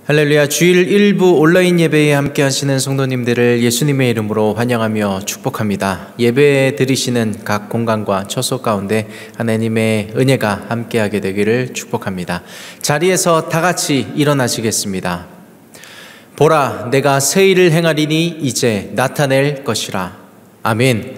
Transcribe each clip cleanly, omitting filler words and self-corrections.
할렐루야. 주일 일부 온라인 예배에 함께 하시는 성도님들을 예수님의 이름으로 환영하며 축복합니다. 예배 드리시는 각 공간과 처소 가운데 하나님의 은혜가 함께하게 되기를 축복합니다. 자리에서 다 같이 일어나시겠습니다. 보라, 내가 새 일을 행하리니 이제 나타낼 것이라. 아멘.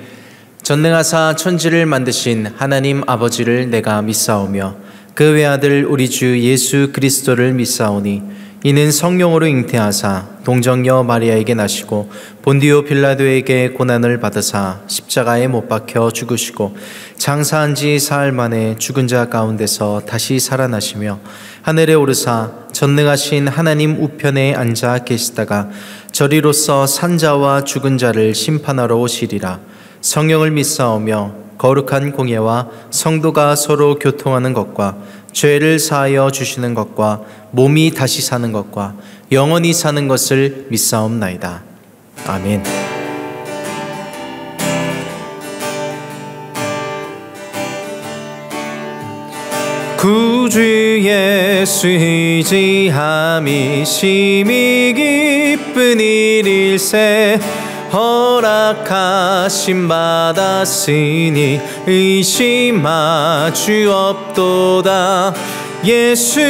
전능하사 천지를 만드신 하나님 아버지를 내가 믿사오며 그 외아들 우리 주 예수 그리스도를 믿사오니 이는 성령으로 잉태하사 동정녀 마리아에게 나시고 본디오 빌라도에게 고난을 받으사 십자가에 못 박혀 죽으시고 장사한 지 사흘 만에 죽은 자 가운데서 다시 살아나시며 하늘에 오르사 전능하신 하나님 우편에 앉아 계시다가 저리로서 산자와 죽은 자를 심판하러 오시리라. 성령을 믿사오며 거룩한 공예와 성도가 서로 교통하는 것과 죄를 사하여 주시는 것과 몸이 다시 사는 것과 영원히 사는 것을 믿사옵나이다. 아멘. 구주 예수 의지함이 심히 기쁜 일일세 허락하심 받았으니 의심하 주옵도다. 예수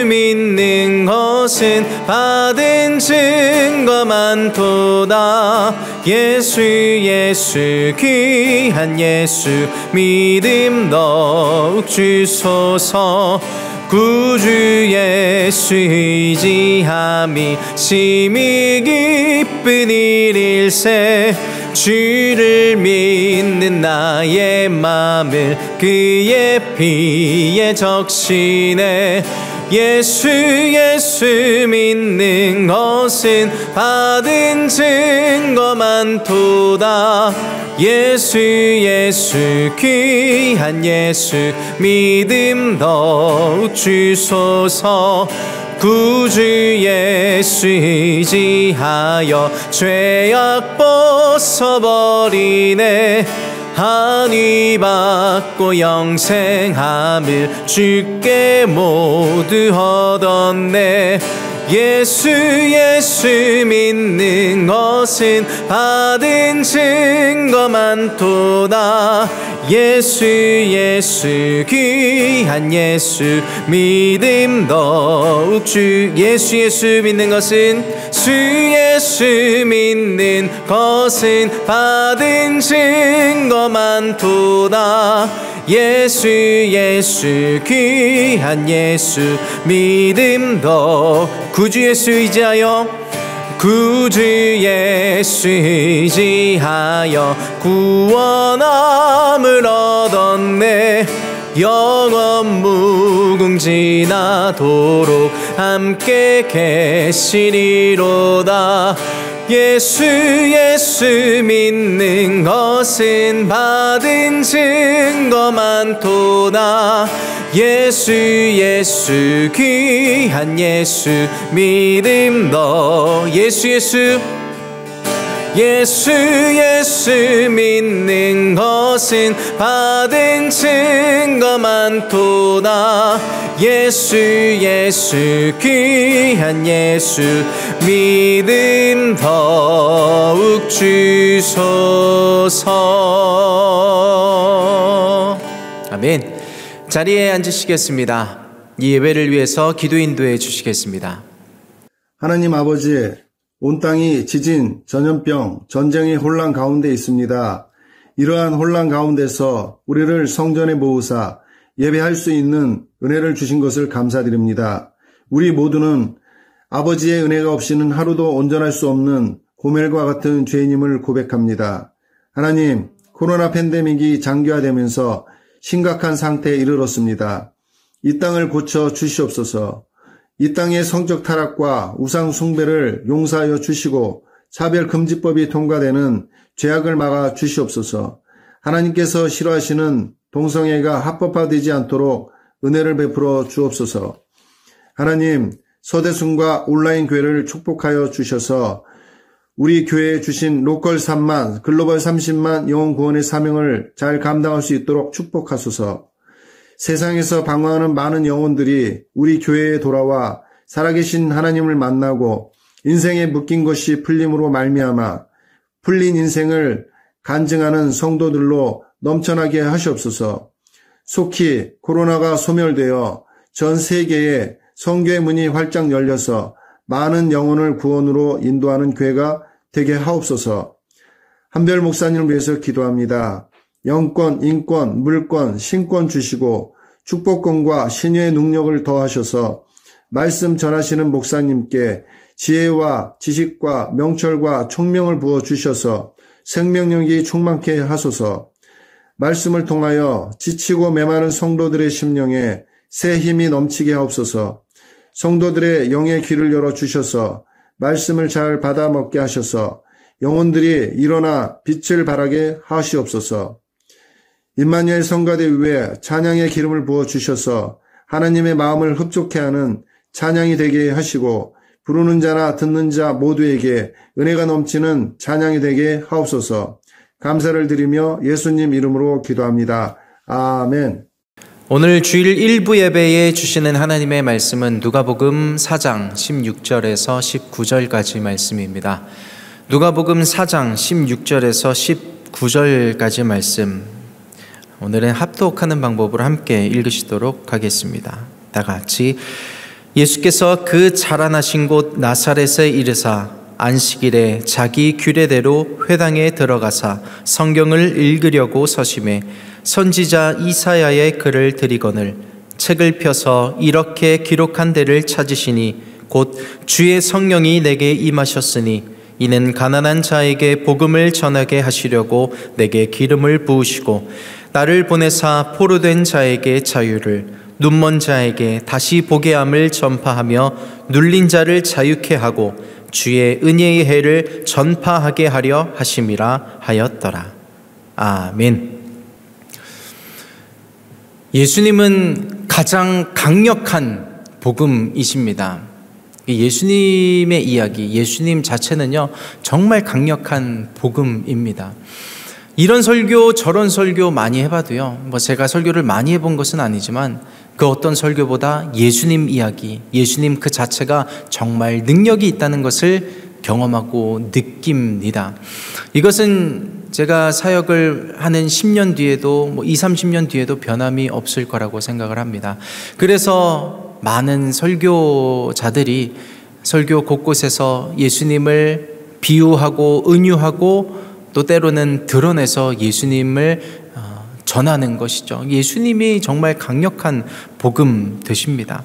믿는 것은 받은 증거 많도다. 예수 귀한 예수 믿음 더욱 주소서. 구주 예수 의지함이 심히 기쁜 일일세 주를 믿는 나의 맘을 그의 피에 적시네. 예수 믿는 것은 받은 증거 많도다. 예수 귀한 예수 믿음 더욱 주소서. 구주 예수 의지하여 죄악 벗어버리네. 한위 받고 영생함을 주께 모두 얻었네. 예수 믿는 것은 받은 증거 많도다. 예수 귀한 예수 믿음 더욱 예수 믿는 것은 예수 믿는 것은 받은 증거 많도다. 예수 귀한 예수 믿음 더 구주 예수 의지하여 구주 예수 의지하여 구원함을 얻었네. 영원 무궁지나도록 함께 계시리로다. 예수 믿는 것은 받은 증거 많도다. 예수 귀한 예수 믿음 더 예수 믿는 것은 받은 증거 많도다. 예수 귀한 예수 믿음 더욱 주소서. 아멘. 자리에 앉으시겠습니다. 이 예배를 위해서 기도 인도해 주시겠습니다. 하나님 아버지, 온 땅이 지진, 전염병, 전쟁의 혼란 가운데 있습니다. 이러한 혼란 가운데서 우리를 성전에 모으사 예배할 수 있는 은혜를 주신 것을 감사드립니다. 우리 모두는 아버지의 은혜가 없이는 하루도 온전할 수 없는 고멜과 같은 죄인임을 고백합니다. 하나님, 코로나 팬데믹이 장기화되면서 심각한 상태에 이르렀습니다. 이 땅을 고쳐 주시옵소서. 이 땅의 성적 타락과 우상 숭배를 용서하여 주시고 차별금지법이 통과되는 죄악을 막아 주시옵소서. 하나님께서 싫어하시는 동성애가 합법화되지 않도록 은혜를 베풀어 주옵소서. 하나님, 서대순과 온라인 교회를 축복하여 주셔서 우리 교회에 주신 로컬 3만, 글로벌 30만 영혼 구원의 사명을 잘 감당할 수 있도록 축복하소서. 세상에서 방황하는 많은 영혼들이 우리 교회에 돌아와 살아계신 하나님을 만나고 인생에 묶인 것이 풀림으로 말미암아 풀린 인생을 간증하는 성도들로 넘쳐나게 하시옵소서. 속히 코로나가 소멸되어 전 세계에 선교의 문이 활짝 열려서 많은 영혼을 구원으로 인도하는 교회가 되게 하옵소서. 한별 목사님을 위해서 기도합니다. 영권, 인권, 물권, 신권 주시고 축복권과 신유의 능력을 더하셔서 말씀 전하시는 목사님께 지혜와 지식과 명철과 총명을 부어 주셔서 생명력이 충만케 하소서. 말씀을 통하여 지치고 메마른 성도들의 심령에 새 힘이 넘치게 하옵소서. 성도들의 영의 귀를 열어주셔서 말씀을 잘 받아 먹게 하셔서 영혼들이 일어나 빛을 발하게 하시옵소서. 임마누엘 성가대 위에 찬양의 기름을 부어주셔서 하나님의 마음을 흡족해 하는 찬양이 되게 하시고 부르는 자나 듣는 자 모두에게 은혜가 넘치는 찬양이 되게 하옵소서. 감사를 드리며 예수님 이름으로 기도합니다. 아멘. 오늘 주일 1부 예배에 주시는 하나님의 말씀은 누가복음 4장 16절에서 19절까지 말씀입니다. 누가복음 4장 16절에서 19절까지 말씀, 오늘은 합독하는 방법으로 함께 읽으시도록 하겠습니다. 다 같이. 예수께서 그 자라나신 곳 나사렛에 이르사 안식일에 자기 규례대로 회당에 들어가사 성경을 읽으려고 서심해 선지자 이사야의 글을 들이거늘 책을 펴서 이렇게 기록한 데를 찾으시니 곧 주의 성령이 내게 임하셨으니 이는 가난한 자에게 복음을 전하게 하시려고 내게 기름을 부으시고 나를 보내사 포로된 자에게 자유를, 눈먼 자에게 다시 보게 함을 전파하며 눌린 자를 자유케 하고 주의 은혜의 해를 전파하게 하려 하심이라 하였더라. 아멘. 예수님은 가장 강력한 복음이십니다. 예수님의 이야기, 예수님 자체는요, 정말 강력한 복음입니다. 이런 설교 저런 설교 많이 해봐도요, 제가 설교를 많이 해본 것은 아니지만 그 어떤 설교보다 예수님 이야기, 예수님 그 자체가 정말 능력이 있다는 것을 경험하고 느낍니다. 이것은 제가 사역을 하는 10년 뒤에도 20, 30년 뒤에도 변함이 없을 거라고 생각을 합니다. 그래서 많은 설교자들이 설교 곳곳에서 예수님을 비유하고 은유하고 또 때로는 드러내서 예수님을 전하는 것이죠. 예수님이 정말 강력한 복음 되십니다.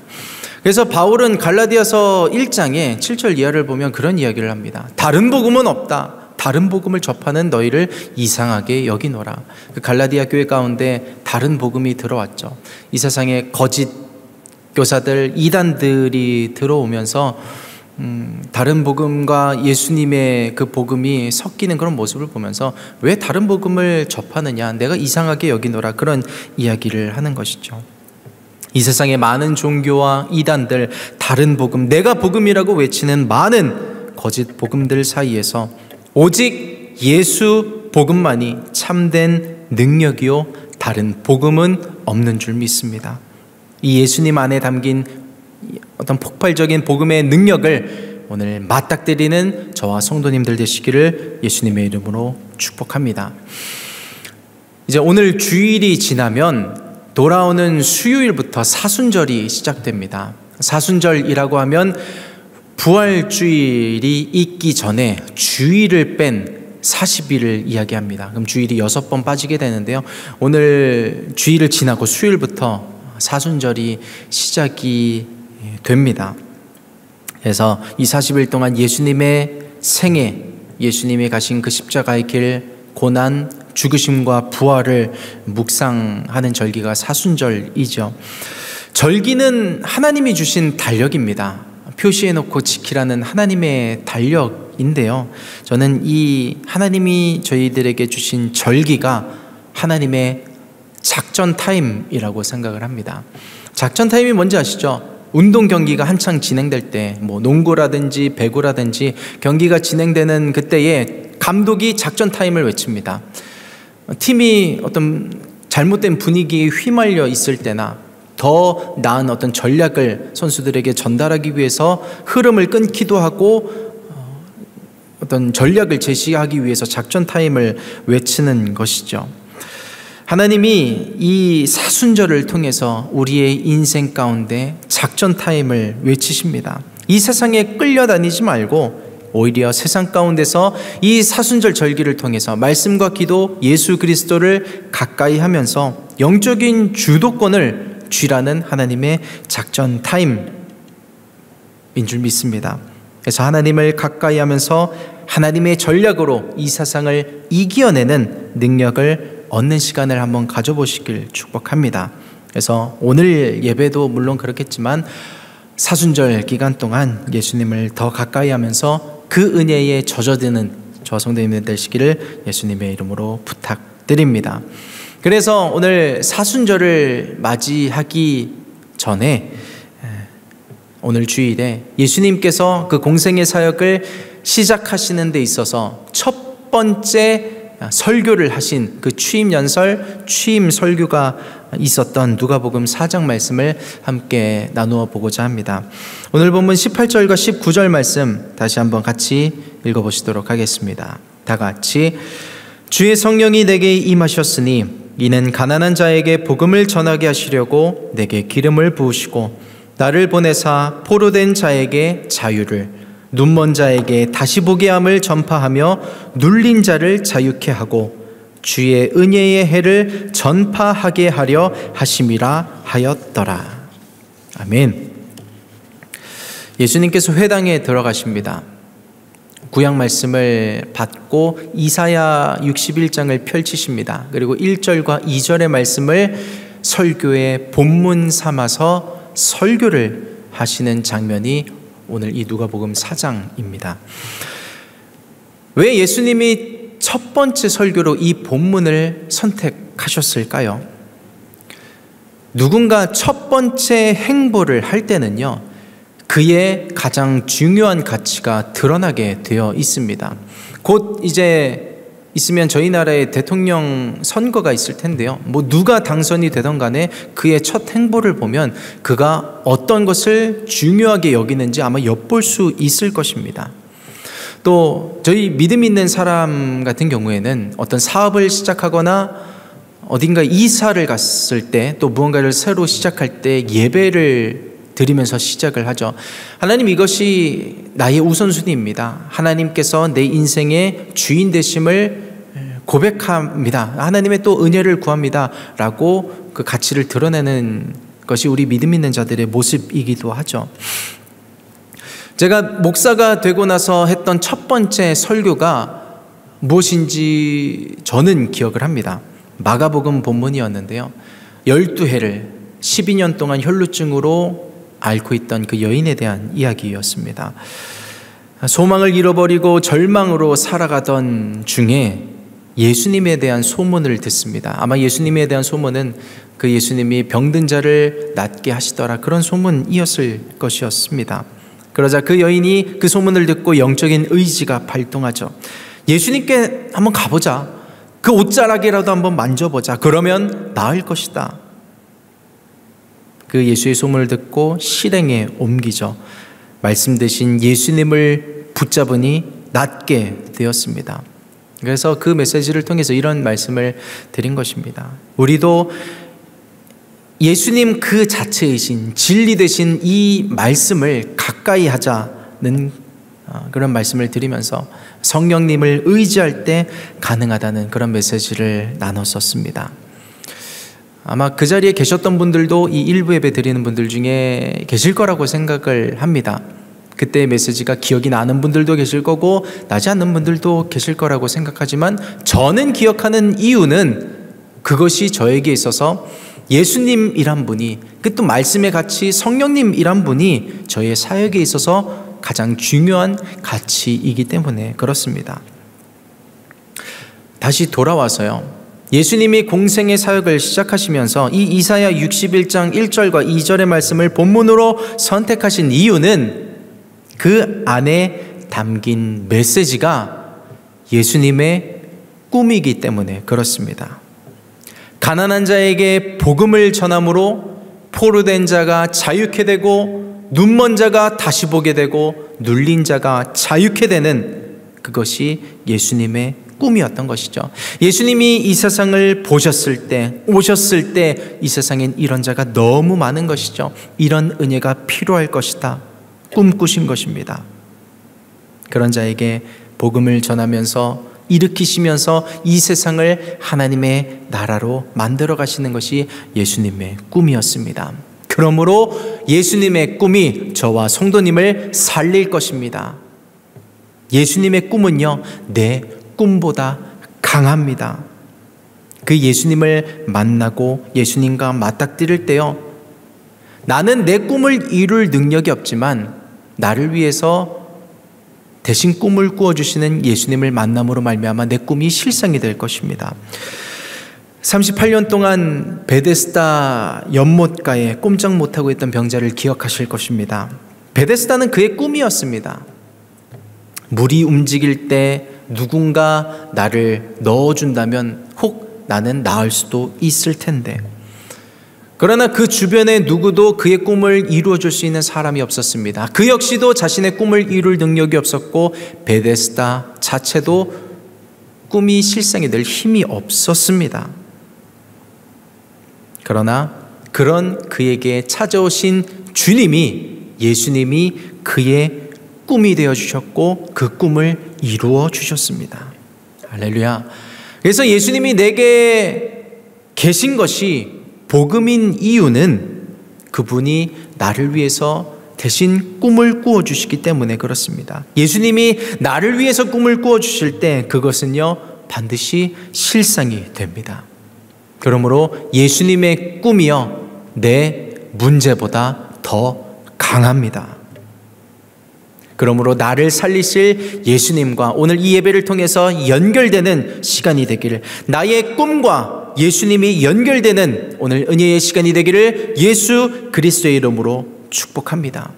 그래서 바울은 갈라디아서 1장에 7절 이하를 보면 그런 이야기를 합니다. 다른 복음은 없다. 다른 복음을 접하는 너희를 이상하게 여기노라. 그 갈라디아 교회 가운데 다른 복음이 들어왔죠. 이 세상에 거짓 교사들, 이단들이 들어오면서 다른 복음과 예수님의 그 복음이 섞이는 그런 모습을 보면서 왜 다른 복음을 접하느냐, 내가 이상하게 여기노라, 그런 이야기를 하는 것이죠. 이 세상에 많은 종교와 이단들, 다른 복음, 내가 복음이라고 외치는 많은 거짓 복음들 사이에서 오직 예수 복음만이 참된 능력이요 다른 복음은 없는 줄 믿습니다. 이 예수님 안에 담긴 어떤 폭발적인 복음의 능력을 오늘 맞닥뜨리는 저와 성도님들 되시기를 예수님의 이름으로 축복합니다. 이제 오늘 주일이 지나면 돌아오는 수요일부터 사순절이 시작됩니다. 사순절이라고 하면 부활주일이 있기 전에 주일을 뺀 40일을 이야기합니다. 그럼 주일이 6번 빠지게 되는데요. 오늘 주일을 지나고 수요일부터 사순절이 시작이 됩니다. 그래서 이 40일 동안 예수님의 생애, 예수님이 가신 그 십자가의 길, 고난, 죽으심과 부활을 묵상하는 절기가 사순절이죠. 절기는 하나님이 주신 달력입니다. 표시해놓고 지키라는 하나님의 달력인데요, 저는 이 하나님이 저희들에게 주신 절기가 하나님의 작전 타임이라고 생각을 합니다. 작전 타임이 뭔지 아시죠? 운동 경기가 한창 진행될 때, 농구라든지 배구라든지 경기가 진행되는 그때에 감독이 작전 타임을 외칩니다. 팀이 어떤 잘못된 분위기에 휘말려 있을 때나 더 나은 어떤 전략을 선수들에게 전달하기 위해서 흐름을 끊기도 하고 어떤 전략을 제시하기 위해서 작전 타임을 외치는 것이죠. 하나님이 이 사순절을 통해서 우리의 인생 가운데 작전 타임을 외치십니다. 이 세상에 끌려다니지 말고 오히려 세상 가운데서 이 사순절 절기를 통해서 말씀과 기도, 예수 그리스도를 가까이 하면서 영적인 주도권을 쥐라는 하나님의 작전 타임인 줄 믿습니다. 그래서 하나님을 가까이 하면서 하나님의 전략으로 이 세상을 이겨내는 능력을 얻는 시간을 한번 가져보시길 축복합니다. 그래서 오늘 예배도 물론 그렇겠지만 사순절 기간 동안 예수님을 더 가까이 하면서 그 은혜에 젖어드는 저 성도님들 되시기를 예수님의 이름으로 부탁드립니다. 그래서 오늘 사순절을 맞이하기 전에 오늘 주일에 예수님께서 그 공생의 사역을 시작하시는 데 있어서 첫 번째 설교를 하신 그 취임 연설, 취임 설교가 있었던 누가복음 4장 말씀을 함께 나누어 보고자 합니다. 오늘 본문 18절과 19절 말씀 다시 한번 같이 읽어보시도록 하겠습니다. 다 같이. 주의 성령이 내게 임하셨으니 이는 가난한 자에게 복음을 전하게 하시려고 내게 기름을 부으시고 나를 보내사 포로된 자에게 자유를, 눈먼 자에게 다시 보게 함을 전파하며 눌린 자를 자유케 하고 주의 은혜의 해를 전파하게 하려 하심이라 하였더라. 아멘. 예수님께서 회당에 들어가십니다. 구약 말씀을 받고 이사야 61장을 펼치십니다. 그리고 1절과 2절의 말씀을 설교의 본문 삼아서 설교를 하시는 장면이 오늘 이 누가복음 4장입니다. 왜 예수님이 첫 번째 설교로 이 본문을 선택하셨을까요? 누군가 첫 번째 행보를 할 때는요, 그의 가장 중요한 가치가 드러나게 되어 있습니다. 곧 이제 있으면 저희 나라의 대통령 선거가 있을 텐데요. 누가 당선이 되던 간에 그의 첫 행보를 보면 그가 어떤 것을 중요하게 여기는지 아마 엿볼 수 있을 것입니다. 또 저희 믿음 있는 사람 같은 경우에는 어떤 사업을 시작하거나 어딘가 이사를 갔을 때 또 무언가를 새로 시작할 때 예배를 드리면서 시작을 하죠. 하나님, 이것이 나의 우선순위입니다. 하나님께서 내 인생의 주인 되심을 고백합니다. 하나님의 또 은혜를 구합니다. 라고 그 가치를 드러내는 것이 우리 믿음 있는 자들의 모습이기도 하죠. 제가 목사가 되고 나서 했던 첫 번째 설교가 무엇인지 저는 기억을 합니다. 마가복음 본문이었는데요. 12해를 12년 동안 혈루증으로 앓고 있던 그 여인에 대한 이야기였습니다. 소망을 잃어버리고 절망으로 살아가던 중에 예수님에 대한 소문을 듣습니다. 아마 예수님에 대한 소문은 그 예수님이 병든 자를 낫게 하시더라, 그런 소문이었을 것이었습니다. 그러자 그 여인이 그 소문을 듣고 영적인 의지가 발동하죠. 예수님께 한번 가보자. 그 옷자락이라도 한번 만져보자. 그러면 나을 것이다. 그 예수의 소문을 듣고 실행에 옮기죠. 말씀 대신 예수님을 붙잡으니 낫게 되었습니다. 그래서 그 메시지를 통해서 이런 말씀을 드린 것입니다. 우리도 예수님 그 자체이신 진리 되신 이 말씀을 가까이 하자는 그런 말씀을 드리면서 성령님을 의지할 때 가능하다는 그런 메시지를 나눴었습니다. 아마 그 자리에 계셨던 분들도 이 일부 예배 드리는 분들 중에 계실 거라고 생각을 합니다. 그때의 메시지가 기억이 나는 분들도 계실 거고 나지 않는 분들도 계실 거라고 생각하지만, 저는 기억하는 이유는 그것이 저에게 있어서 예수님이란 분이, 그 또 말씀의 가치 성령님이란 분이 저의 사역에 있어서 가장 중요한 가치이기 때문에 그렇습니다. 다시 돌아와서요, 예수님이 공생의 사역을 시작하시면서 이 이사야 61장 1절과 2절의 말씀을 본문으로 선택하신 이유는 그 안에 담긴 메시지가 예수님의 꿈이기 때문에 그렇습니다. 가난한 자에게 복음을 전함으로 포로된 자가 자유케 되고 눈먼 자가 다시 보게 되고 눌린 자가 자유케 되는 그것이 예수님의 꿈이었던 것이죠. 예수님이 이 세상을 보셨을 때, 오셨을 때 이 세상엔 이런 자가 너무 많은 것이죠. 이런 은혜가 필요할 것이다 꿈꾸신 것입니다. 그런 자에게 복음을 전하면서 일으키시면서 이 세상을 하나님의 나라로 만들어 가시는 것이 예수님의 꿈이었습니다. 그러므로 예수님의 꿈이 저와 성도님을 살릴 것입니다. 예수님의 꿈은요, 내 꿈보다 강합니다. 그 예수님을 만나고 예수님과 맞닥뜨릴 때요, 나는 내 꿈을 이룰 능력이 없지만 나를 위해서 대신 꿈을 꾸어주시는 예수님을 만남으로 말미암아 내 꿈이 실상이 될 것입니다. 38년 동안 베데스다 연못가에 꼼짝 못하고 있던 병자를 기억하실 것입니다. 베데스다는 그의 꿈이었습니다. 물이 움직일 때 누군가 나를 넣어준다면 혹 나는 나을 수도 있을 텐데, 그러나 그 주변에 누구도 그의 꿈을 이루어줄 수 있는 사람이 없었습니다. 그 역시도 자신의 꿈을 이룰 능력이 없었고 베데스다 자체도 꿈이 실상이 될 힘이 없었습니다. 그러나 그런 그에게 찾아오신 주님이, 예수님이 그의 꿈이 되어주셨고 그 꿈을 이루어 주셨습니다. 할렐루야. 그래서 예수님이 내게 계신 것이 복음인 이유는 그분이 나를 위해서 대신 꿈을 꾸어주시기 때문에 그렇습니다. 예수님이 나를 위해서 꿈을 꾸어주실 때 그것은요, 반드시 실상이 됩니다. 그러므로 예수님의 꿈이요, 내 문제보다 더 강합니다. 그러므로 나를 살리실 예수님과 오늘 이 예배를 통해서 연결되는 시간이 되기를, 나의 꿈과 예수님이 연결되는 오늘 은혜의 시간이 되기를 예수 그리스도의 이름으로 축복합니다.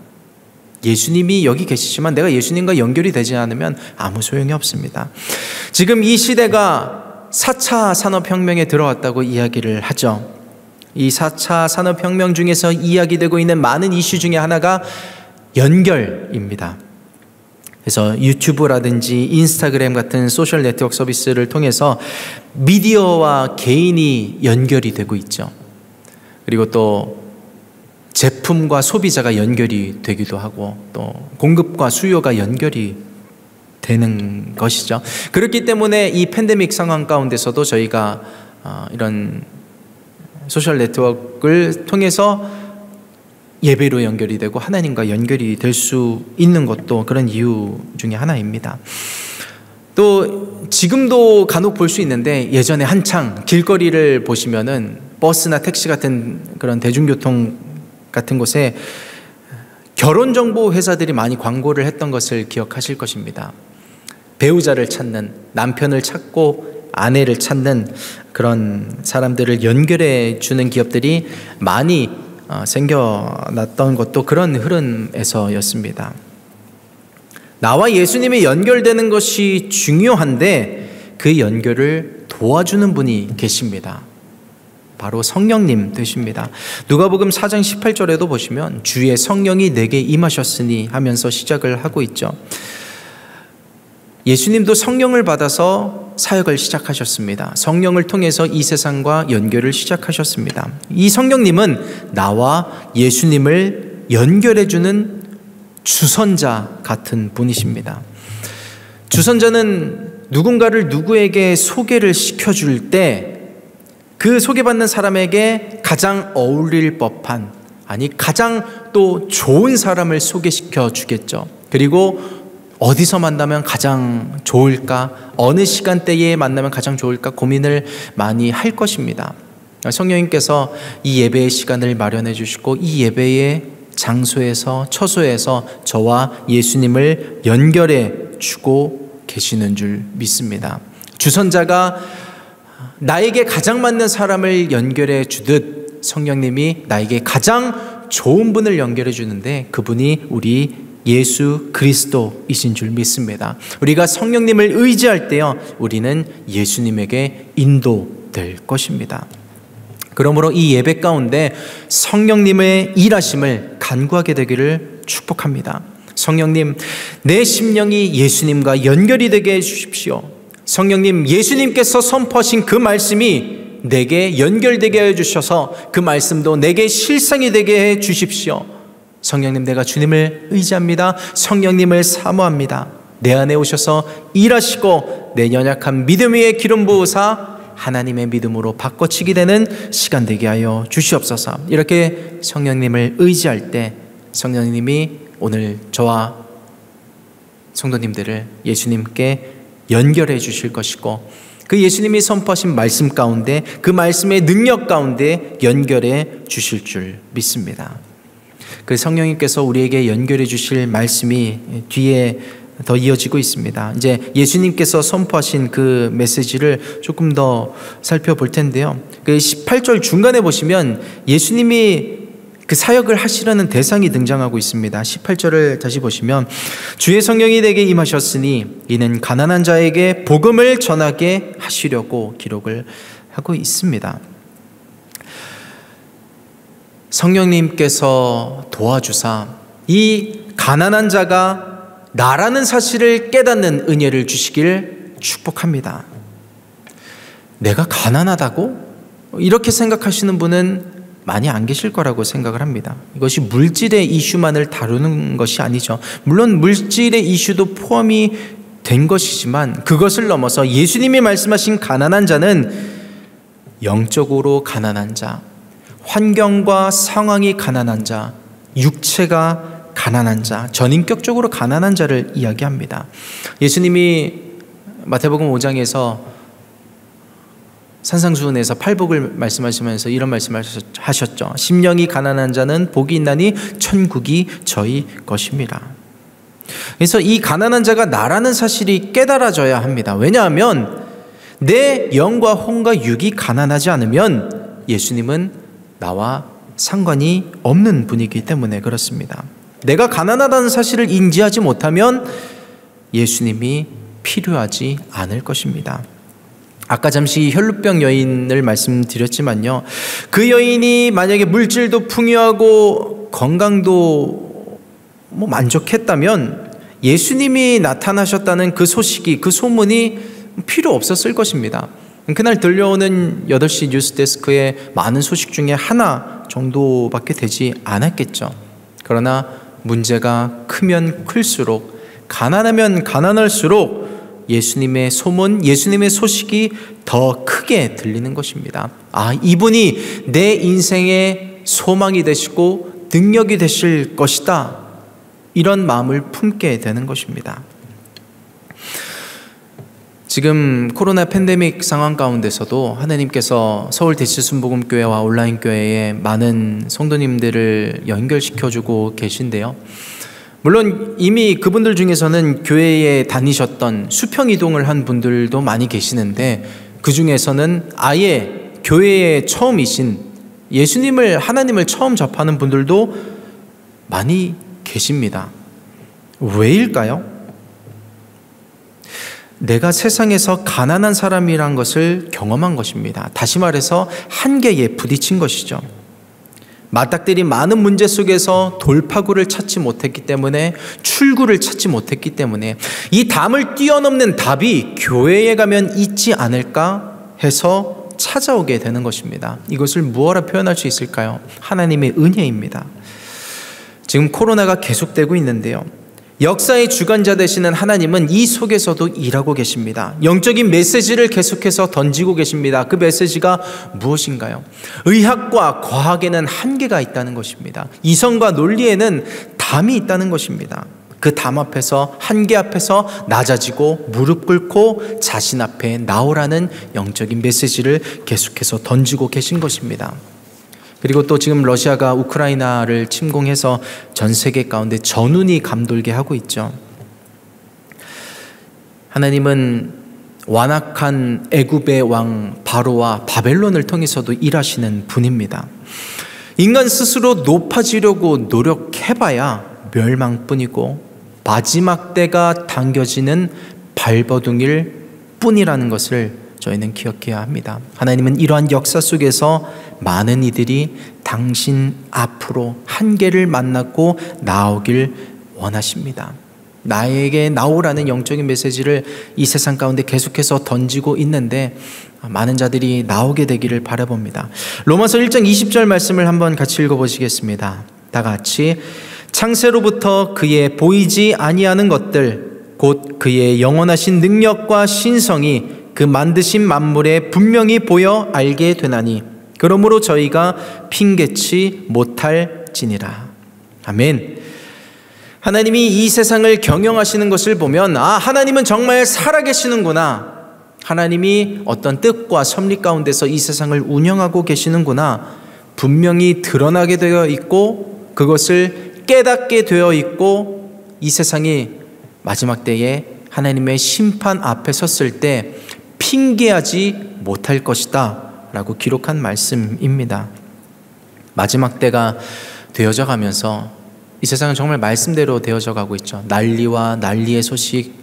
예수님이 여기 계시지만 내가 예수님과 연결이 되지 않으면 아무 소용이 없습니다. 지금 이 시대가 4차 산업혁명에 들어왔다고 이야기를 하죠. 이 4차 산업혁명 중에서 이야기되고 있는 많은 이슈 중에 하나가 연결입니다. 그래서 유튜브라든지 인스타그램 같은 소셜 네트워크 서비스를 통해서 미디어와 개인이 연결이 되고 있죠. 그리고 또 제품과 소비자가 연결이 되기도 하고 또 공급과 수요가 연결이 되는 것이죠. 그렇기 때문에 이 팬데믹 상황 가운데서도 저희가 이런 소셜 네트워크를 통해서 예배로 연결이 되고 하나님과 연결이 될 수 있는 것도 그런 이유 중에 하나입니다. 또 지금도 간혹 볼 수 있는데, 예전에 한창 길거리를 보시면은 버스나 택시 같은 그런 대중교통 같은 곳에 결혼정보 회사들이 많이 광고를 했던 것을 기억하실 것입니다. 배우자를 찾는, 남편을 찾고 아내를 찾는 그런 사람들을 연결해 주는 기업들이 많이 생겨났던 것도 그런 흐름에서였습니다. 나와 예수님이 연결되는 것이 중요한데 그 연결을 도와주는 분이 계십니다. 바로 성령님 되십니다. 누가복음 4장 18절에도 보시면 주의 성령이 내게 임하셨으니 하면서 시작을 하고 있죠. 예수님도 성령을 받아서 사역을 시작하셨습니다. 성령을 통해서 이 세상과 연결을 시작하셨습니다. 이 성령님은 나와 예수님을 연결해주는 주선자 같은 분이십니다. 주선자는 누군가를 누구에게 소개를 시켜줄 때 그 소개받는 사람에게 가장 어울릴 법한, 아니 가장 또 좋은 사람을 소개시켜 주겠죠. 그리고 어디서 만나면 가장 좋을까, 어느 시간대에 만나면 가장 좋을까 고민을 많이 할 것입니다. 성령님께서 이 예배의 시간을 마련해 주시고 이 예배의 장소에서, 처소에서 저와 예수님을 연결해 주고 계시는 줄 믿습니다. 주선자가 나에게 가장 맞는 사람을 연결해 주듯 성령님이 나에게 가장 좋은 분을 연결해 주는데 그분이 우리 예수 그리스도이신 줄 믿습니다. 우리가 성령님을 의지할 때요, 우리는 예수님에게 인도될 것입니다. 그러므로 이 예배 가운데 성령님의 일하심을 간구하게 되기를 축복합니다. 성령님, 내 심령이 예수님과 연결이 되게 해주십시오. 성령님, 예수님께서 선포하신 그 말씀이 내게 연결되게 해주셔서 그 말씀도 내게 실상이 되게 해주십시오. 성령님, 내가 주님을 의지합니다. 성령님을 사모합니다. 내 안에 오셔서 일하시고 내 연약한 믿음 위에 기름 부으사 하나님의 믿음으로 바꿔치기 되는 시간 되게 하여 주시옵소서. 이렇게 성령님을 의지할 때 성령님이 오늘 저와 성도님들을 예수님께 연결해 주실 것이고, 그 예수님이 선포하신 말씀 가운데, 그 말씀의 능력 가운데 연결해 주실 줄 믿습니다. 그 성령님께서 우리에게 연결해 주실 말씀이 뒤에 더 이어지고 있습니다. 이제 예수님께서 선포하신 그 메시지를 조금 더 살펴볼 텐데요. 그 18절 중간에 보시면 예수님이 그 사역을 하시려는 대상이 등장하고 있습니다. 18절을 다시 보시면 주의 성령이 내게 임하셨으니 이는 가난한 자에게 복음을 전하게 하시려고 기록을 하고 있습니다. 성령님께서 도와주사 이 가난한 자가 나라는 사실을 깨닫는 은혜를 주시길 축복합니다. 내가 가난하다고? 이렇게 생각하시는 분은 많이 안 계실 거라고 생각을 합니다. 이것이 물질의 이슈만을 다루는 것이 아니죠. 물론 물질의 이슈도 포함이 된 것이지만 그것을 넘어서 예수님이 말씀하신 가난한 자는 영적으로 가난한 자, 환경과 상황이 가난한 자, 육체가 가난한 자, 전인격적으로 가난한 자를 이야기합니다. 예수님이 마태복음 5장에서 산상수훈에서 팔복을 말씀하시면서 이런 말씀을 하셨죠. 심령이 가난한 자는 복이 있나니 천국이 저희 것입니다. 그래서 이 가난한 자가 나라는 사실이 깨달아져야 합니다. 왜냐하면 내 영과 혼과 육이 가난하지 않으면 예수님은 나와 상관이 없는 분이기 때문에 그렇습니다. 내가 가난하다는 사실을 인지하지 못하면 예수님이 필요하지 않을 것입니다. 아까 잠시 혈루병 여인을 말씀드렸지만요, 그 여인이 만약에 물질도 풍요하고 건강도 만족했다면 예수님이 나타나셨다는 그 소식이, 그 소문이 필요 없었을 것입니다. 그날 들려오는 8시 뉴스데스크의 많은 소식 중에 하나 정도밖에 되지 않았겠죠. 그러나 문제가 크면 클수록, 가난하면 가난할수록 예수님의 소문, 예수님의 소식이 더 크게 들리는 것입니다. 아, 이분이 내 인생의 소망이 되시고 능력이 되실 것이다, 이런 마음을 품게 되는 것입니다. 지금 코로나 팬데믹 상황 가운데서도 하나님께서 서울 대치순복음교회와 온라인교회에 많은 성도님들을 연결시켜주고 계신데요. 물론 이미 그분들 중에서는 교회에 다니셨던 수평이동을 한 분들도 많이 계시는데, 그 중에서는 아예 교회에 처음이신, 예수님을, 하나님을 처음 접하는 분들도 많이 계십니다. 왜일까요? 내가 세상에서 가난한 사람이란 것을 경험한 것입니다. 다시 말해서 한계에 부딪힌 것이죠. 맞닥뜨린 많은 문제 속에서 돌파구를 찾지 못했기 때문에, 출구를 찾지 못했기 때문에 이 담을 뛰어넘는 답이 교회에 가면 있지 않을까 해서 찾아오게 되는 것입니다. 이것을 무엇으로 표현할 수 있을까요? 하나님의 은혜입니다. 지금 코로나가 계속되고 있는데요, 역사의 주관자 되시는 하나님은 이 속에서도 일하고 계십니다. 영적인 메시지를 계속해서 던지고 계십니다. 그 메시지가 무엇인가요? 의학과 과학에는 한계가 있다는 것입니다. 이성과 논리에는 담이 있다는 것입니다. 그 담 앞에서, 한계 앞에서 낮아지고 무릎 꿇고 자신 앞에 나오라는 영적인 메시지를 계속해서 던지고 계신 것입니다. 그리고 또 지금 러시아가 우크라이나를 침공해서 전 세계 가운데 전운이 감돌게 하고 있죠. 하나님은 완악한 애굽의 왕 바로와 바벨론을 통해서도 일하시는 분입니다. 인간 스스로 높아지려고 노력해봐야 멸망뿐이고 마지막 때가 당겨지는 발버둥일 뿐이라는 것을 저희는 기억해야 합니다. 하나님은 이러한 역사 속에서 많은 이들이 당신 앞으로 한계를 만났고 나오길 원하십니다. 나에게 나오라는 영적인 메시지를 이 세상 가운데 계속해서 던지고 있는데 많은 자들이 나오게 되기를 바라봅니다. 로마서 1장 20절 말씀을 한번 같이 읽어보시겠습니다. 다 같이. 창세로부터 그의 보이지 아니하는 것들 곧 그의 영원하신 능력과 신성이 그 만드신 만물에 분명히 보여 알게 되나니 그러므로 저희가 핑계치 못할지니라. 아멘. 하나님이 이 세상을 경영하시는 것을 보면 하나님은 정말 살아계시는구나. 하나님이 어떤 뜻과 섭리 가운데서 이 세상을 운영하고 계시는구나. 분명히 드러나게 되어 있고 그것을 깨닫게 되어 있고 이 세상이 마지막 때에 하나님의 심판 앞에 섰을 때 핑계하지 못할 것이다 라고 기록한 말씀입니다. 마지막 때가 되어져 가면서 이 세상은 정말 말씀대로 되어져 가고 있죠. 난리와 난리의 소식,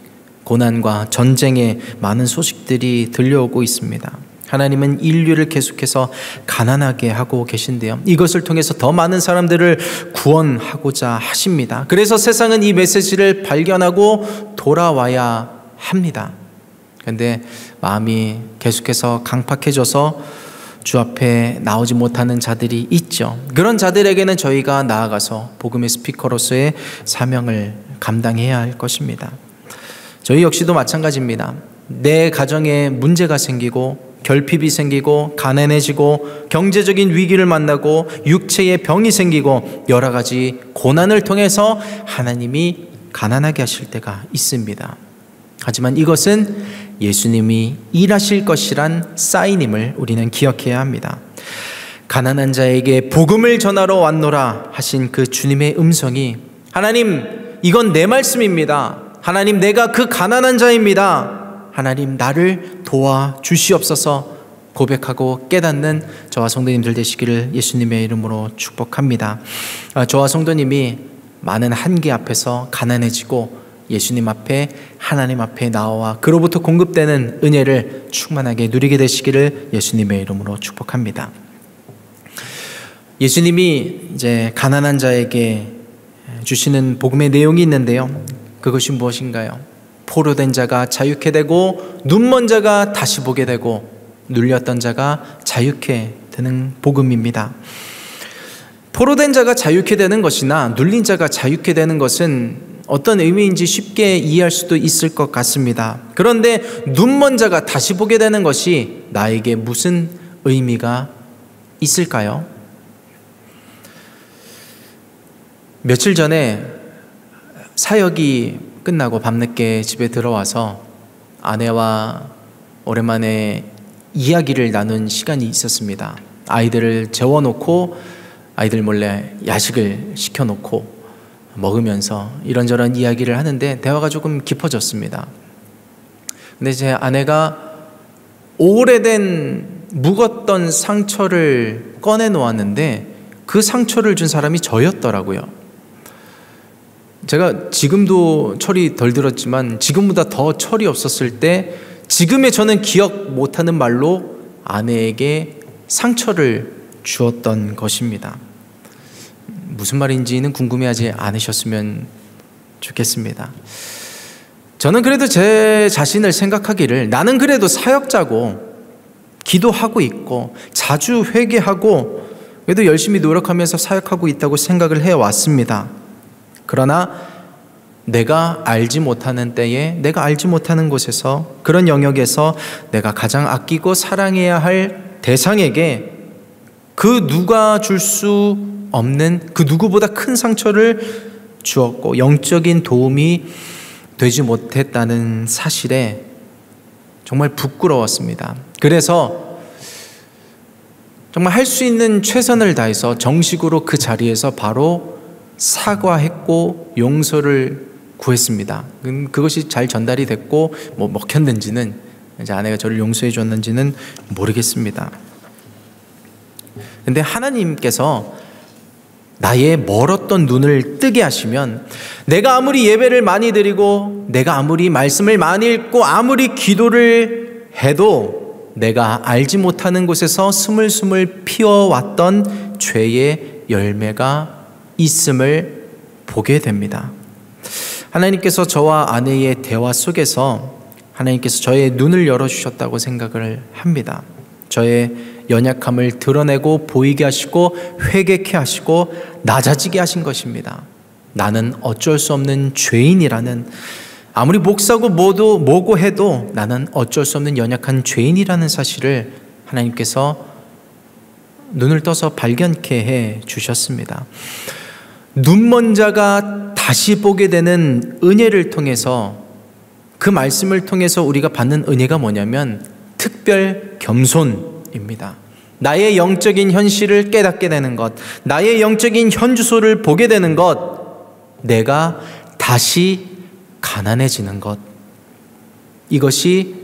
고난과 전쟁의 많은 소식들이 들려오고 있습니다. 하나님은 인류를 계속해서 가난하게 하고 계신데요. 이것을 통해서 더 많은 사람들을 구원하고자 하십니다. 그래서 세상은 이 메시지를 발견하고 돌아와야 합니다. 그런데 마음이 계속해서 강팍해져서 주 앞에 나오지 못하는 자들이 있죠. 그런 자들에게는 저희가 나아가서 복음의 스피커로서의 사명을 감당해야 할 것입니다. 저희 역시도 마찬가지입니다. 내 가정에 문제가 생기고 결핍이 생기고 가난해지고 경제적인 위기를 만나고 육체의 병이 생기고 여러 가지 고난을 통해서 하나님이 가난하게 하실 때가 있습니다. 하지만 이것은 예수님이 일하실 것이란 사인임을 우리는 기억해야 합니다. 가난한 자에게 복음을 전하러 왔노라 하신 그 주님의 음성이 하나님 이건 내 말씀입니다. 하나님 내가 그 가난한 자입니다. 하나님 나를 도와주시옵소서 고백하고 깨닫는 저와 성도님들 되시기를 예수님의 이름으로 축복합니다. 저와 성도님이 많은 한계 앞에서 가난해지고 예수님 앞에 하나님 앞에 나와 그로부터 공급되는 은혜를 충만하게 누리게 되시기를 예수님의 이름으로 축복합니다. 예수님이 이제 가난한 자에게 주시는 복음의 내용이 있는데요. 그것이 무엇인가요? 포로된 자가 자유케 되고 눈먼 자가 다시 보게 되고 눌렸던 자가 자유케 되는 복음입니다. 포로된 자가 자유케 되는 것이나 눌린 자가 자유케 되는 것은 어떤 의미인지 쉽게 이해할 수도 있을 것 같습니다. 그런데 눈먼 자가 다시 보게 되는 것이 나에게 무슨 의미가 있을까요? 며칠 전에 사역이 끝나고 밤늦게 집에 들어와서 아내와 오랜만에 이야기를 나눈 시간이 있었습니다. 아이들을 재워놓고 아이들 몰래 야식을 시켜놓고 먹으면서 이런저런 이야기를 하는데 대화가 조금 깊어졌습니다. 근데 제 아내가 오래된 묵었던 상처를 꺼내 놓았는데 그 상처를 준 사람이 저였더라고요. 제가 지금도 철이 덜 들었지만 지금보다 더 철이 없었을 때 지금의 저는 기억 못하는 말로 아내에게 상처를 주었던 것입니다. 무슨 말인지는 궁금해하지 않으셨으면 좋겠습니다. 저는 그래도 제 자신을 생각하기를 나는 그래도 사역자고 기도하고 있고 자주 회개하고 그래도 열심히 노력하면서 사역하고 있다고 생각을 해왔습니다. 그러나 내가 알지 못하는 때에 내가 알지 못하는 곳에서 그런 영역에서 내가 가장 아끼고 사랑해야 할 대상에게 그 누가 줄 수 없는 그 누구보다 큰 상처를 주었고 영적인 도움이 되지 못했다는 사실에 정말 부끄러웠습니다. 그래서 정말 할 수 있는 최선을 다해서 정식으로 그 자리에서 바로 사과했고 용서를 구했습니다. 그것이 잘 전달이 됐고 먹혔는지는 이제 아내가 저를 용서해 줬는지는 모르겠습니다. 근데 하나님께서 나의 멀었던 눈을 뜨게 하시면 내가 아무리 예배를 많이 드리고 내가 아무리 말씀을 많이 읽고 아무리 기도를 해도 내가 알지 못하는 곳에서 스물스물 피어왔던 죄의 열매가 있음을 보게 됩니다. 하나님께서 저와 아내의 대화 속에서 하나님께서 저의 눈을 열어주셨다고 생각을 합니다. 저의 연약함을 드러내고 보이게 하시고 회개케 하시고 낮아지게 하신 것입니다. 나는 어쩔 수 없는 죄인이라는, 아무리 목사고 뭐고 해도 나는 어쩔 수 없는 연약한 죄인이라는 사실을 하나님께서 눈을 떠서 발견케 해 주셨습니다. 눈먼 자가 다시 보게 되는 은혜를 통해서, 그 말씀을 통해서 우리가 받는 은혜가 뭐냐면 특별 겸손입니다. 나의 영적인 현실을 깨닫게 되는 것, 나의 영적인 현주소를 보게 되는 것, 내가 다시 가난해지는 것, 이것이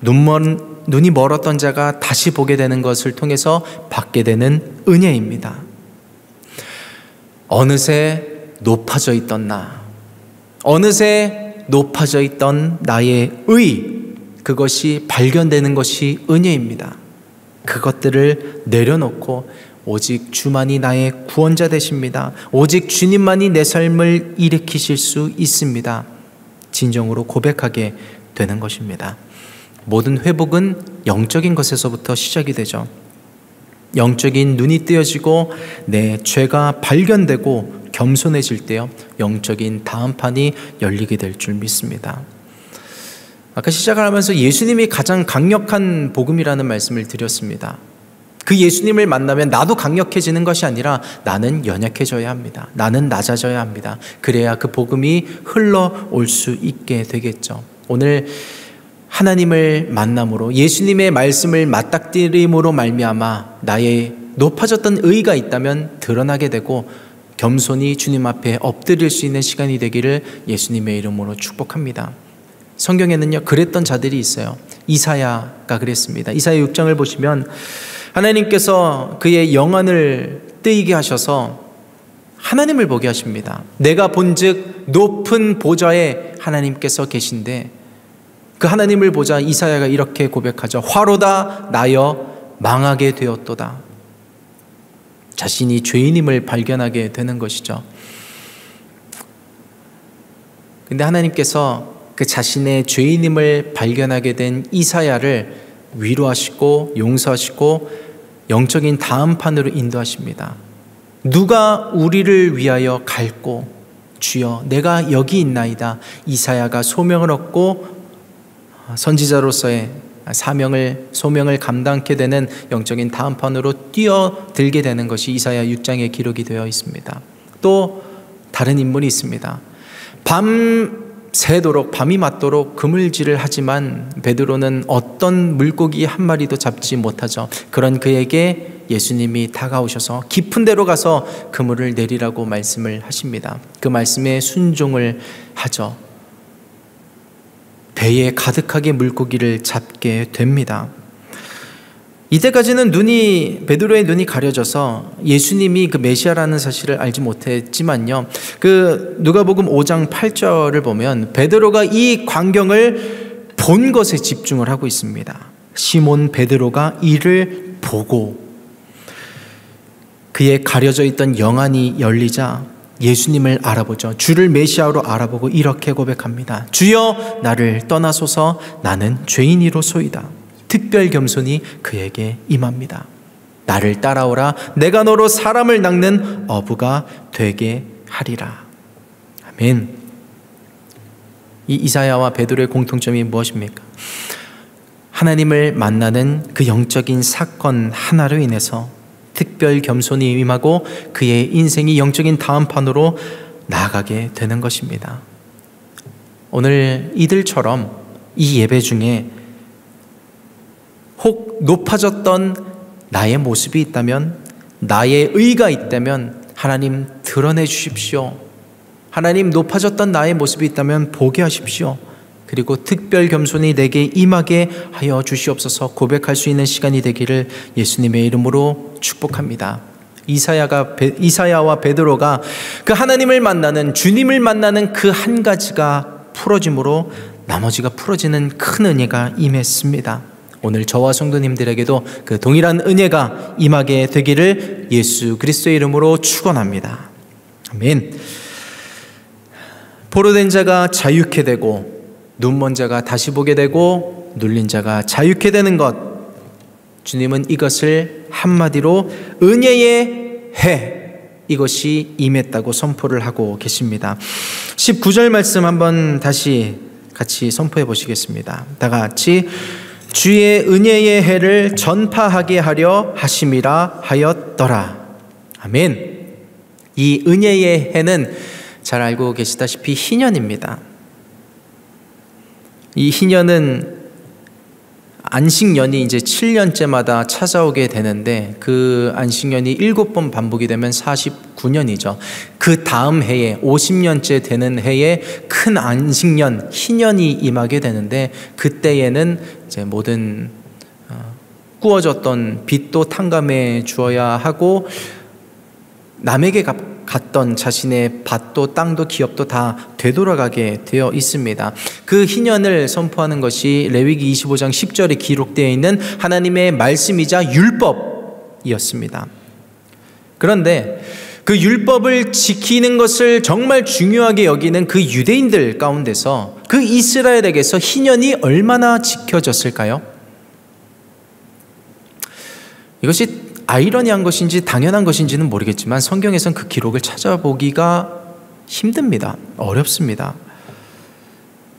눈이 멀었던 자가 다시 보게 되는 것을 통해서 받게 되는 은혜입니다. 어느새 높아져 있던 어느새 높아져 있던 나의 그것이 발견되는 것이 은혜입니다. 그것들을 내려놓고 오직 주만이 나의 구원자 되십니다. 오직 주님만이 내 삶을 일으키실 수 있습니다. 진정으로 고백하게 되는 것입니다. 모든 회복은 영적인 것에서부터 시작이 되죠. 영적인 눈이 뜨여지고 내 죄가 발견되고 겸손해질 때요, 영적인 다음판이 열리게 될 줄 믿습니다. 아까 시작을 하면서 예수님이 가장 강력한 복음이라는 말씀을 드렸습니다. 그 예수님을 만나면 나도 강력해지는 것이 아니라 나는 연약해져야 합니다. 나는 낮아져야 합니다. 그래야 그 복음이 흘러올 수 있게 되겠죠. 오늘 하나님을 만남으로, 예수님의 말씀을 맞닥뜨림으로 말미암아 나의 높아졌던 의가 있다면 드러나게 되고 겸손히 주님 앞에 엎드릴 수 있는 시간이 되기를 예수님의 이름으로 축복합니다. 성경에는요, 그랬던 자들이 있어요. 이사야가 그랬습니다. 이사야 6장을 보시면 하나님께서 그의 영안을 뜨이게 하셔서 하나님을 보게 하십니다. 내가 본즉 높은 보좌에 하나님께서 계신데, 그 하나님을 보자 이사야가 이렇게 고백하죠. 화로다 나여 망하게 되었도다. 자신이 죄인임을 발견하게 되는 것이죠. 근데 하나님께서 그 자신의 죄인임을 발견하게 된 이사야를 위로하시고 용서하시고 영적인 다음판으로 인도하십니다. 누가 우리를 위하여 갈고, 주여 내가 여기 있나이다. 이사야가 소명을 얻고 선지자로서의 소명을 감당하게 되는 영적인 다음판으로 뛰어들게 되는 것이 이사야 6장에 기록이 되어 있습니다. 또 다른 인물이 있습니다. 밤이 맞도록 그물질을 하지만 베드로는 어떤 물고기 한 마리도 잡지 못하죠. 그런 그에게 예수님이 다가오셔서 깊은 데로 가서 그물을 내리라고 말씀을 하십니다. 그 말씀에 순종을 하죠. 배에 가득하게 물고기를 잡게 됩니다. 이때까지는 베드로의 눈이 가려져서 예수님이 그 메시아라는 사실을 알지 못했지만요, 그 누가복음 5장 8절을 보면 베드로가 이 광경을 본 것에 집중을 하고 있습니다. 시몬 베드로가 이를 보고 그의 가려져 있던 영안이 열리자 예수님을 알아보죠. 주를 메시아로 알아보고 이렇게 고백합니다. 주여 나를 떠나소서, 나는 죄인이로소이다. 특별 겸손이 그에게 임합니다. 나를 따라오라. 내가 너로 사람을 낚는 어부가 되게 하리라. 아멘. 이 이사야와 베드로의 공통점이 무엇입니까? 하나님을 만나는 그 영적인 사건 하나로 인해서 특별 겸손이 임하고 그의 인생이 영적인 다음판으로 나아가게 되는 것입니다. 오늘 이들처럼 이 예배 중에 혹 높아졌던 나의 모습이 있다면, 나의 의가 있다면 하나님 드러내 주십시오. 하나님 높아졌던 나의 모습이 있다면 보게 하십시오. 그리고 특별 겸손이 내게 임하게 하여 주시옵소서. 고백할 수 있는 시간이 되기를 예수님의 이름으로 축복합니다. 이사야와 베드로가 그 하나님을 만나는, 주님을 만나는 그 한 가지가 풀어짐으로 나머지가 풀어지는 큰 은혜가 임했습니다. 오늘 저와 성도님들에게도 그 동일한 은혜가 임하게 되기를 예수 그리스도의 이름으로 축원합니다. 아멘. 포로된 자가 자유케 되고 눈먼 자가 다시 보게 되고 눌린 자가 자유케 되는 것, 주님은 이것을 한마디로 은혜의 해, 이것이 임했다고 선포를 하고 계십니다. 19절 말씀 한번 다시 같이 선포해 보시겠습니다. 다 같이 주의 은혜의 해를 전파하게 하려 하심이라 하였더라. 아멘. 이 은혜의 해는 잘 알고 계시다시피 희년입니다. 이 희년은 안식년이 이제 7년째마다 찾아오게 되는데 그 안식년이 7번 반복이 되면 49년이죠. 그 다음 해에 50년째 되는 해에 큰 안식년, 희년이 임하게 되는데 그때에는 이제 모든 구워졌던 빚도 탕감해 주어야 하고 남에게 갔던 자신의 밭도 땅도 기업도 다 되돌아가게 되어 있습니다. 그 희년을 선포하는 것이 레위기 25장 10절에 기록되어 있는 하나님의 말씀이자 율법이었습니다. 그런데 그 율법을 지키는 것을 정말 중요하게 여기는 그 유대인들 가운데서 그 이스라엘에게서 희년이 얼마나 지켜졌을까요? 이것이 아이러니한 것인지 당연한 것인지는 모르겠지만 성경에선 그 기록을 찾아보기가 힘듭니다. 어렵습니다.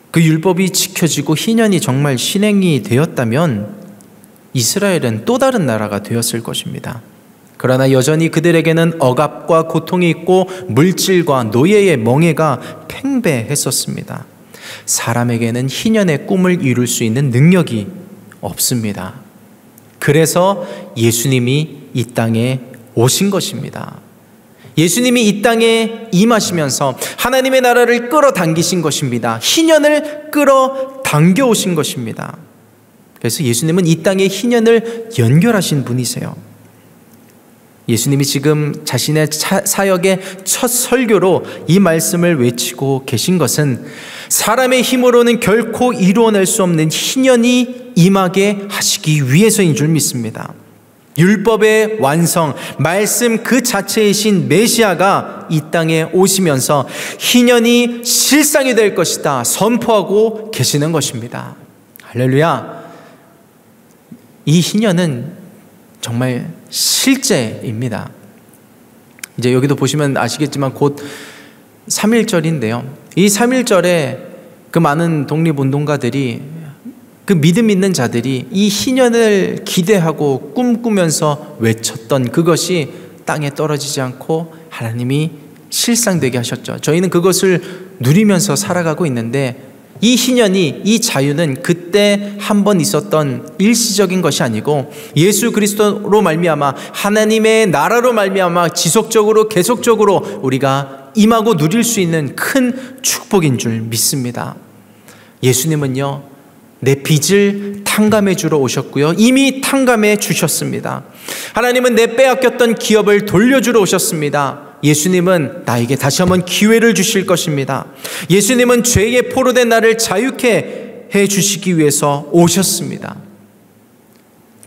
그 율법이 지켜지고 희년이 정말 실행이 되었다면 이스라엘은 또 다른 나라가 되었을 것입니다. 그러나 여전히 그들에게는 억압과 고통이 있고 물질과 노예의 멍해가 팽배했었습니다. 사람에게는 희년의 꿈을 이룰 수 있는 능력이 없습니다. 그래서 예수님이 이 땅에 오신 것입니다. 예수님이 이 땅에 임하시면서 하나님의 나라를 끌어당기신 것입니다. 희년을 끌어당겨 오신 것입니다. 그래서 예수님은 이 땅에 희년을 연결하신 분이세요. 예수님이 지금 자신의 사역의 첫 설교로 이 말씀을 외치고 계신 것은 사람의 힘으로는 결코 이루어낼 수 없는 희년이 임하게 하시기 위해서인 줄 믿습니다. 율법의 완성, 말씀 그 자체이신 메시아가 이 땅에 오시면서 희년이 실상이 될 것이다 선포하고 계시는 것입니다. 할렐루야. 이 희년은 정말 실제입니다. 이제 여기도 보시면 아시겠지만 곧 3.1절인데요. 이 3.1절에 그 많은 독립운동가들이, 그 믿음 있는 자들이 이 희년을 기대하고 꿈꾸면서 외쳤던 그것이 땅에 떨어지지 않고 하나님이 실상되게 하셨죠. 저희는 그것을 누리면서 살아가고 있는데 이 희년이, 이 자유는 그때 한 번 있었던 일시적인 것이 아니고 예수 그리스도로 말미암아 하나님의 나라로 말미암아 지속적으로 계속적으로 우리가 임하고 누릴 수 있는 큰 축복인 줄 믿습니다. 예수님은요, 내 빚을 탕감해 주러 오셨고요, 이미 탕감해 주셨습니다. 하나님은 내 빼앗겼던 기업을 돌려주러 오셨습니다. 예수님은 나에게 다시 한번 기회를 주실 것입니다. 예수님은 죄의 포로된 나를 자유케 해 주시기 위해서 오셨습니다.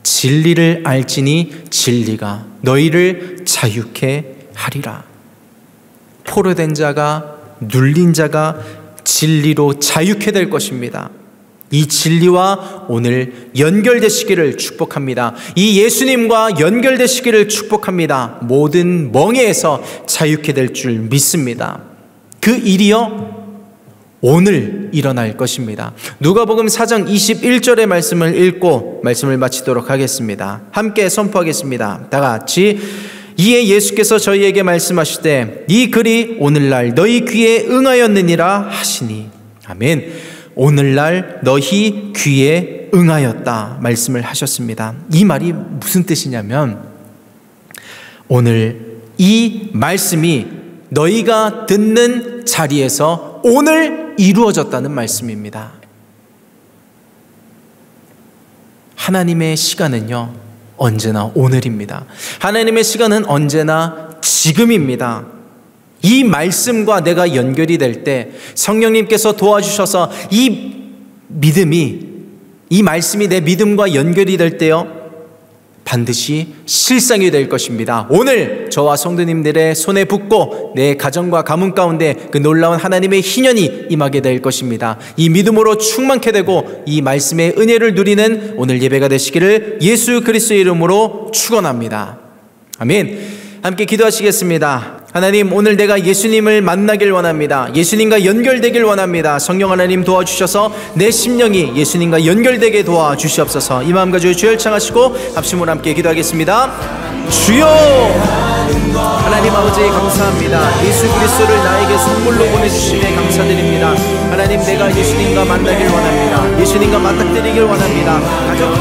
진리를 알지니 진리가 너희를 자유케 하리라. 포로된 자가, 눌린 자가 진리로 자유케 될 것입니다. 이 진리와 오늘 연결되시기를 축복합니다. 이 예수님과 연결되시기를 축복합니다. 모든 멍에에서 자유케 될 줄 믿습니다. 그 일이요, 오늘 일어날 것입니다. 누가복음 4장 21절의 말씀을 읽고 말씀을 마치도록 하겠습니다. 함께 선포하겠습니다. 다 같이. 이에 예수께서 저희에게 말씀하시되 이 글이 오늘날 너희 귀에 응하였느니라 하시니. 아멘. 오늘날 너희 귀에 응하였다 말씀을 하셨습니다. 이 말이 무슨 뜻이냐면 오늘 이 말씀이 너희가 듣는 자리에서 오늘 이루어졌다는 말씀입니다. 하나님의 시간은요, 언제나 오늘입니다. 하나님의 시간은 언제나 지금입니다. 이 말씀과 내가 연결이 될 때 성령님께서 도와주셔서 이 믿음이 이 말씀이 내 믿음과 연결이 될 때요, 반드시 실상이 될 것입니다. 오늘 저와 성도님들의 손에 붙고 내 가정과 가문 가운데 그 놀라운 하나님의 희년이 임하게 될 것입니다. 이 믿음으로 충만케 되고 이 말씀의 은혜를 누리는 오늘 예배가 되시기를 예수 그리스도의 이름으로 축원합니다. 아멘. 함께 기도하시겠습니다. 하나님, 오늘 내가 예수님을 만나길 원합니다. 예수님과 연결되길 원합니다. 성령 하나님 도와주셔서 내 심령이 예수님과 연결되게 도와주시옵소서. 이 마음 가지고 주여 청하시고 합심으로 함께 기도하겠습니다. 주여! 하나님 아버지 감사합니다. 예수 그리스도를 나에게 선물로 보내주심에 감사드립니다. 하나님, 내가 예수님과 만나길 원합니다. 예수님과 맞닥뜨리길 원합니다.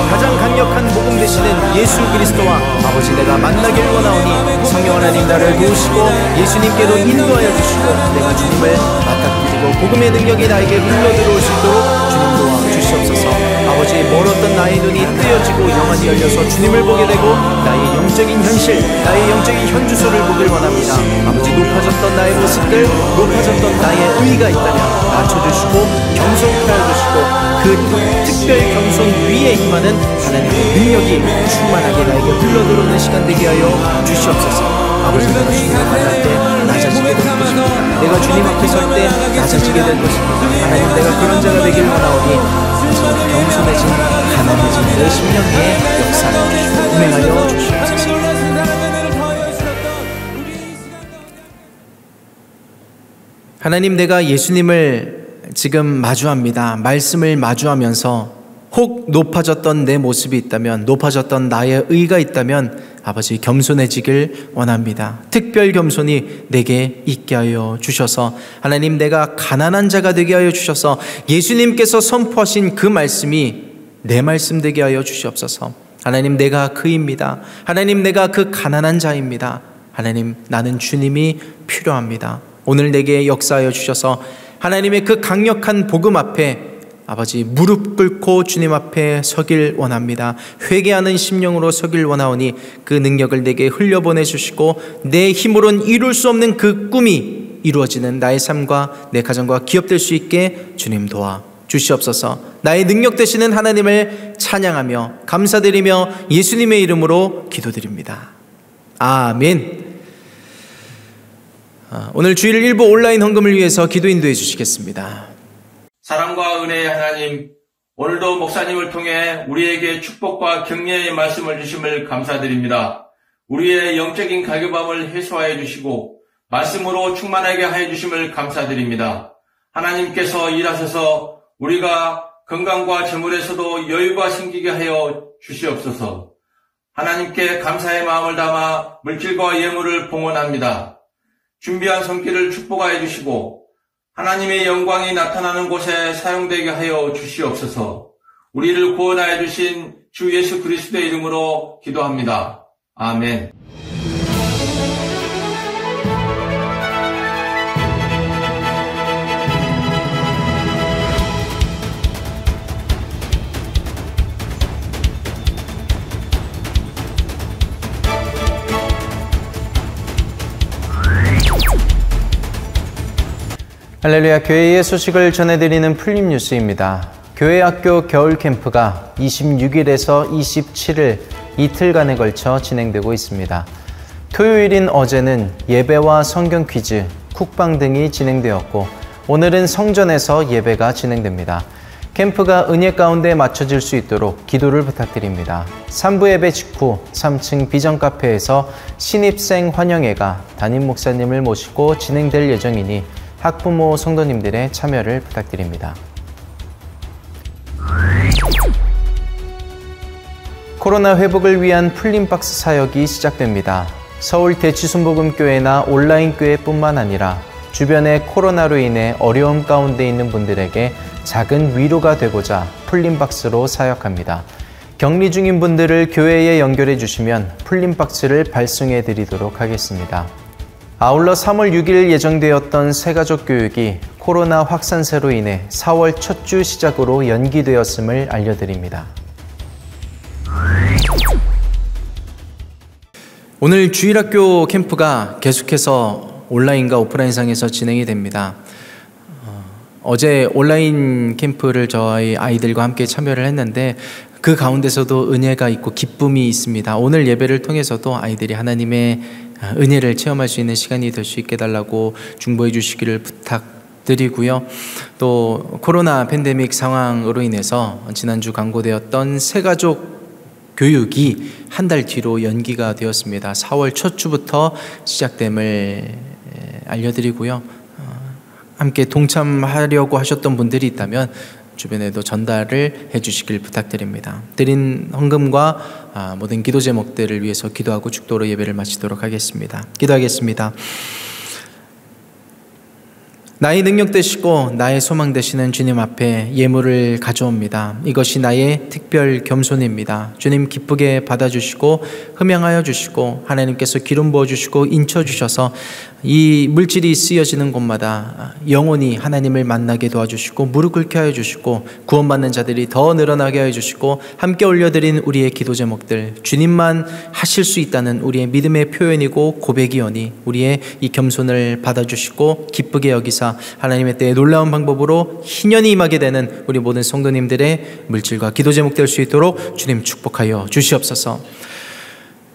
가장 강력한 복음 되시는 예수 그리스도와 아버지 내가 만나길 원하오니 성령 하나님 나를 도우시고 예수님께로 인도하여 주시고 내가 주님을 맞닥뜨리고 복음의 능력이 나에게 흘러들어올 수 있도록 주님 도와주시옵소서. 아버지, 멀었던 나의 눈이 뜨여지고 영안이 열려서 주님을 보게 되고 나의 영적인 현실, 나의 영적인 현주소를 보길 원합니다. 아버지, 높아졌던 나의 모습들, 높아졌던 나의 의의가 있다면 낮춰주시고 겸손케 하여주시고 그 특별 겸손 위에 임하는 하나님의 능력이 충만하게 나에게 흘러들어오는 시간 되게 하여 주시옵소서. 아버지, 내가 주님을 만날 때 낮아지게 될 것입니다. 내가 주님 앞에 설 때 낮아지게 될 것입니다. 하나님, 내가 그런 자가 되길 원하오니 겸손해진, 가난해진 내 심령의 역사를 주시고 운행하여 주시옵소서. 하나님, 내가 예수님을 지금 마주합니다. 말씀을 마주하면서 혹 높아졌던 내 모습이 있다면, 높아졌던 나의 의가 있다면 아버지 겸손해지길 원합니다. 특별 겸손이 내게 있게 하여 주셔서 하나님, 내가 가난한 자가 되게 하여 주셔서 예수님께서 선포하신 그 말씀이 내 말씀 되게 하여 주시옵소서. 하나님, 내가 그입니다. 하나님, 내가 그 가난한 자입니다. 하나님, 나는 주님이 필요합니다. 오늘 내게 역사하여 주셔서 하나님의 그 강력한 복음 앞에 아버지 무릎 꿇고 주님 앞에 서길 원합니다. 회개하는 심령으로 서길 원하오니 그 능력을 내게 흘려보내 주시고 내 힘으로는 이룰 수 없는 그 꿈이 이루어지는 나의 삶과 내 가정과 기업될 수 있게 주님 도와 주시옵소서. 나의 능력 되시는 하나님을 찬양하며 감사드리며 예수님의 이름으로 기도드립니다. 아멘. 오늘 주일 일부 온라인 헌금을 위해서 기도 인도해 주시겠습니다. 사랑과 은혜의 하나님, 오늘도 목사님을 통해 우리에게 축복과 격려의 말씀을 주심을 감사드립니다. 우리의 영적인 갈급함을 해소하여 주시고 말씀으로 충만하게 하여 주심을 감사드립니다. 하나님께서 일하셔서 우리가 건강과 재물에서도 여유가 생기게 하여 주시옵소서. 하나님께 감사의 마음을 담아 물질과 예물을 봉헌합니다. 준비한 손길을 축복하여 주시고 하나님의 영광이 나타나는 곳에 사용되게 하여 주시옵소서. 우리를 구원하여 주신 주 예수 그리스도의 이름으로 기도합니다. 아멘. 할렐루야, 교회의 소식을 전해드리는 풀림 뉴스입니다. 교회 학교 겨울 캠프가 26일에서 27일 이틀간에 걸쳐 진행되고 있습니다. 토요일인 어제는 예배와 성경 퀴즈, 쿡방 등이 진행되었고 오늘은 성전에서 예배가 진행됩니다. 캠프가 은혜 가운데 맞춰질 수 있도록 기도를 부탁드립니다. 3부 예배 직후 3층 비전 카페에서 신입생 환영회가 담임 목사님을 모시고 진행될 예정이니 학부모 성도님들의 참여를 부탁드립니다. 코로나 회복을 위한 풀림박스 사역이 시작됩니다. 서울 대치순복음교회나 온라인교회뿐만 아니라 주변에 코로나로 인해 어려움 가운데 있는 분들에게 작은 위로가 되고자 풀림박스로 사역합니다. 격리 중인 분들을 교회에 연결해 주시면 풀림박스를 발송해 드리도록 하겠습니다. 아울러 3월 6일 예정되었던 새가족 교육이 코로나 확산세로 인해 4월 첫 주 시작으로 연기되었음을 알려드립니다. 오늘 주일학교 캠프가 계속해서 온라인과 오프라인상에서 진행이 됩니다. 어제 온라인 캠프를 저희 아이들과 함께 참여를 했는데 그 가운데서도 은혜가 있고 기쁨이 있습니다. 오늘 예배를 통해서도 아이들이 하나님의 은혜를 체험할 수 있는 시간이 될 수 있게 달라고 중보해 주시기를 부탁드리고요. 또 코로나 팬데믹 상황으로 인해서 지난주 강구되었던 새가족 교육이 한 달 뒤로 연기가 되었습니다. 4월 첫 주부터 시작됨을 알려드리고요. 함께 동참하려고 하셨던 분들이 있다면 주변에도 전달을 해주시길 부탁드립니다. 드린 헌금과 모든 기도 제목들을 위해서 기도하고 축도로 예배를 마치도록 하겠습니다. 기도하겠습니다. 나의 능력 되시고 나의 소망 되시는 주님 앞에 예물을 가져옵니다. 이것이 나의 특별 겸손입니다. 주님 기쁘게 받아주시고 흠양하여 주시고 하나님께서 기름 부어주시고 인쳐주셔서 이 물질이 쓰여지는 곳마다 영원히 하나님을 만나게 도와주시고 무릎 꿇게 하여 주시고 구원받는 자들이 더 늘어나게 하여 주시고 함께 올려드린 우리의 기도 제목들 주님만 하실 수 있다는 우리의 믿음의 표현이고 고백이오니 우리의 이 겸손을 받아주시고 기쁘게 여기사 하나님의 때에 놀라운 방법으로 희년이 임하게 되는 우리 모든 성도님들의 물질과 기도 제목 될 수 있도록 주님 축복하여 주시옵소서.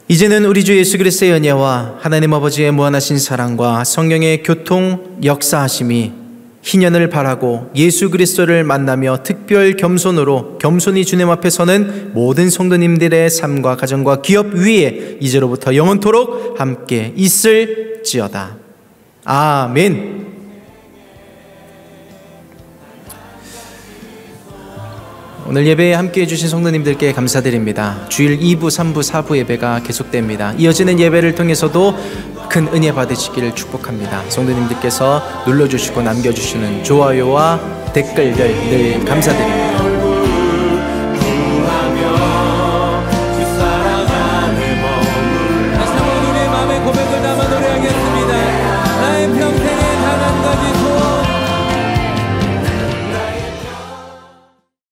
이제는 우리 주 예수 그리스도의 은혜와 하나님 아버지의 무한하신 사랑과 성령의 교통 역사하심이 희년을 바라고 예수 그리스도를 만나며 특별 겸손으로 겸손히 주님 앞에 서는 모든 성도님들의 삶과 가정과 기업 위에 이제로부터 영원토록 함께 있을지어다. 아멘. 오늘 예배에 함께해 주신 성도님들께 감사드립니다. 주일 2부, 3부, 4부 예배가 계속됩니다. 이어지는 예배를 통해서도 큰 은혜 받으시기를 축복합니다. 성도님들께서 눌러주시고 남겨주시는 좋아요와 댓글들 늘 감사드립니다.